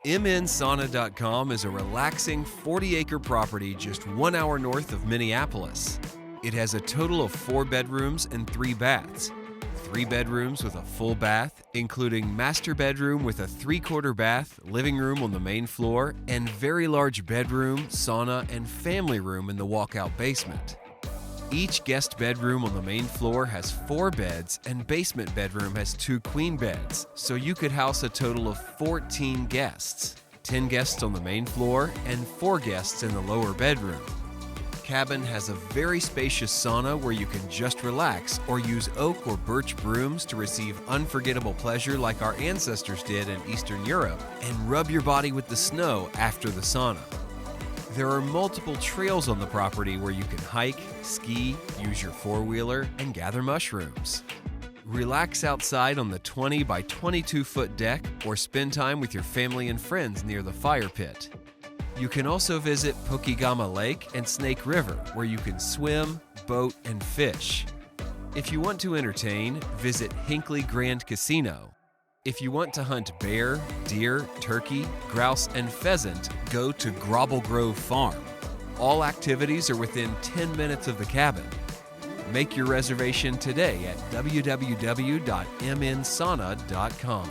mnsauna.com is a relaxing 40-acre property just 1 hour north of Minneapolis. It has a total of 4 bedrooms and 3 baths. 3 bedrooms with a full bath, including master bedroom with a 3/4 bath, living room on the main floor, and very large bedroom, sauna, and family room in the walkout basement. Each guest bedroom on the main floor has 4 beds, and basement bedroom has 2 queen beds, so you could house a total of 14 guests. 10 guests on the main floor and 4 guests in the lower bedroom. Cabin has a very spacious sauna where you can just relax or use oak or birch brooms to receive unforgettable pleasure like our ancestors did in Eastern Europe, and rub your body with the snow after the sauna. There are multiple trails on the property where you can hike, ski, use your four-wheeler, and gather mushrooms. Relax outside on the 20 by 22 foot deck or spend time with your family and friends near the fire pit. You can also visit Pokegama Lake and Snake River, where you can swim, boat, and fish. If you want to entertain, visit Hinckley Grand Casino. If you want to hunt bear, deer, turkey, grouse, and pheasant, go to Grobble Grove Farm. All activities are within 10 minutes of the cabin. Make your reservation today at www.mnsauna.com.